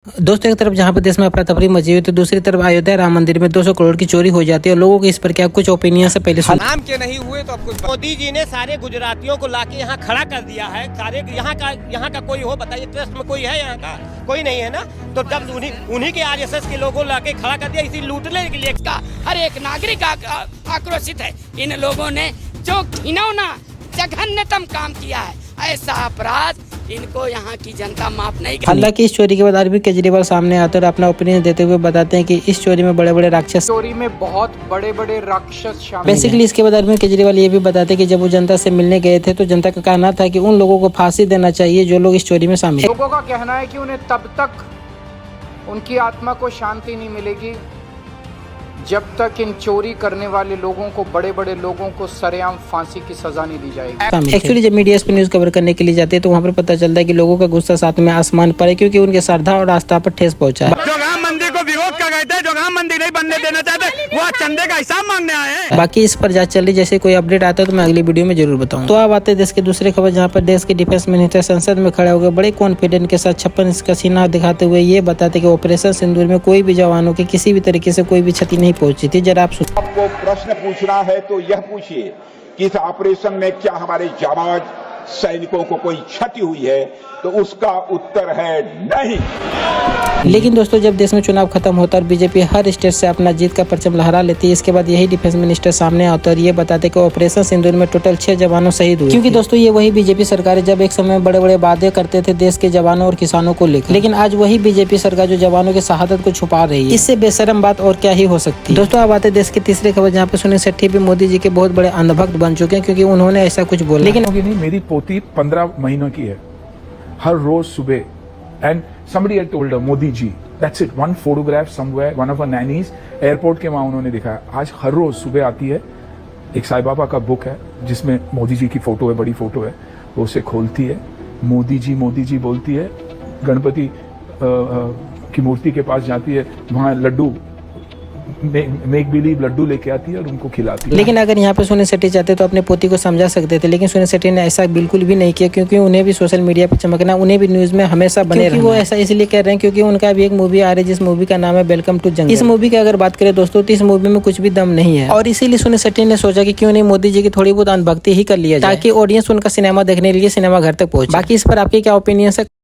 दोस्तों, एक तरफ जहां पर देश में अफरा तफरी मची हुई तो दूसरी तरफ अयोध्या राम मंदिर में 200 करोड़ की चोरी हो जाती है। और लोगों के इस पर क्या कुछ ओपिनियन से पहले नाम के नहीं हुए तो अब कुछ। मोदी जी ने सारे गुजरातियों को लाके यहाँ खड़ा कर दिया है। सारे यहाँ का कोई हो बताइए, ट्रस्ट में कोई है यहाँ का? कोई नहीं है ना। तो जब उन्हीं के आरएसएस के लोगों लाके खड़ा कर दिया इसी लूटने के लिए। हर एक नागरिक आक्रोशित है। इन लोगों ने जो घिनौना जघन्यतम काम किया है, ऐसा अपराध इनको यहाँ की जनता माफ नहीं करेगी। हालांकि इस चोरी के बाद अरविंद केजरीवाल सामने आते और अपना ओपिनियन देते हुए बताते हैं कि इस चोरी में बड़े बड़े राक्षस, चोरी में बहुत बड़े बड़े राक्षस शामिल बेसिकली इसके बाद अरविंद केजरीवाल ये भी बताते हैं कि जब वो जनता से मिलने गए थे तो जनता का कहना था कि उन लोगों को फांसी देना चाहिए जो लोग इस चोरी में शामिल। लोगों का कहना है कि उन्हें तब तक उनकी आत्मा को शांति नहीं मिलेगी जब तक इन चोरी करने वाले लोगों को, बड़े बड़े लोगों को सरेआम फांसी की सजा नहीं दी जाएगी। एक्चुअली जब मीडिया इस पर न्यूज कवर करने के लिए जाते हैं तो वहाँ पर पता चलता है कि लोगों का गुस्सा साथ में आसमान पर है, क्योंकि उनके श्रद्धा और आस्था पर ठेस पहुंचा है। जो राम मंदिर को विरोध कर रहे थे, जो राम मंदिर नहीं बनने देना चाहते, वो चंदे का हिसाब मांगने आए हैं। बाकी इस पर जांच चल रही, जैसे कोई अपडेट आता है तो मैं अगली वीडियो में जरूर बताऊं। तो अब आते हैं देश के दूसरे खबर, जहां पर देश के डिफेंस मिनिस्टर संसद में खड़े हो गए बड़े कॉन्फिडेंट के साथ 56 इंच का सीना दिखाते हुए ये बताते कि ऑपरेशन सिंदूर में कोई भी जवानों की किसी भी तरीके से कोई भी क्षति नहीं पहुंची थी। जरा आपको प्रश्न पूछना है तो यह पूछिए कि इस ऑपरेशन में क्या हमारे जाबाज सैनिकों को कोई क्षति हुई है, तो उसका उत्तर है नहीं। लेकिन दोस्तों, जब देश में चुनाव खत्म होता और बीजेपी हर स्टेट से अपना जीत का परचम लहरा लेती है, इसके बाद यही डिफेंस मिनिस्टर सामने आता और ये बताते कि ऑपरेशन सिंदूर में टोटल 6 जवानों शहीद हुए। क्योंकि दोस्तों, ये वही बीजेपी सरकार है जब एक समय में बड़े बड़े वादे करते थे देश के जवानों और किसानों को लेकर, लेकिन आज वही बीजेपी सरकार जो जवानों की शहादत को छुपा रही है। इससे बेशरम बात और क्या ही हो सकती है। दोस्तों, अब आते देश की तीसरी खबर, जहाँ पे सुनील शेट्टी भी मोदी जी के बहुत बड़े अंधभक्त बन चुके हैं, क्योंकि उन्होंने ऐसा कुछ बोला। लेकिन मेरी पोती 15 महीनों की है। हर रोज सुबह and somebody had told her, Modi ji, that's it, one photograph somewhere, one of her nannies, airport के वहाँ उन्होंने दिखाया। आज हर रोज सुबह आती है, एक साईं बाबा का बुक है जिसमें मोदी जी की फोटो है, बड़ी फोटो है, वो उसे खोलती है, मोदी जी बोलती है, गणपति की मूर्ति के पास जाती है, वहाँ लड्डू मेक बिलीव लड्डू लेके आती है और उनको खिलाती है। लेकिन अगर यहाँ पे सुनील शेट्टी चाहते तो अपने पोती को समझा सकते थे, लेकिन सुनील शेट्टी ने ऐसा बिल्कुल भी नहीं किया, क्योंकि उन्हें भी सोशल मीडिया पर चमकना, उन्हें भी न्यूज में हमेशा बने रहना। वो ऐसा इसलिए कर रहे हैं क्योंकि उनका भी एक मूवी आ रही है जिस मूवी का नाम है वेलकम टू जंगल। इस मूवी की अगर बात करें दोस्तों तो इस मूवी में कुछ भी दम नहीं है, और इसीलिए सुनील शेट्टी ने सोचा कि क्यों नहीं मोदी जी की थोड़ी बहुत अनुभक्ति ही कर लिया जाए, ताकि ऑडियंस उनका सिनेमा देखने के लिए सिनेमा घर तक पहुंचे। बाकी इस पर आपके क्या ओपिनियन है?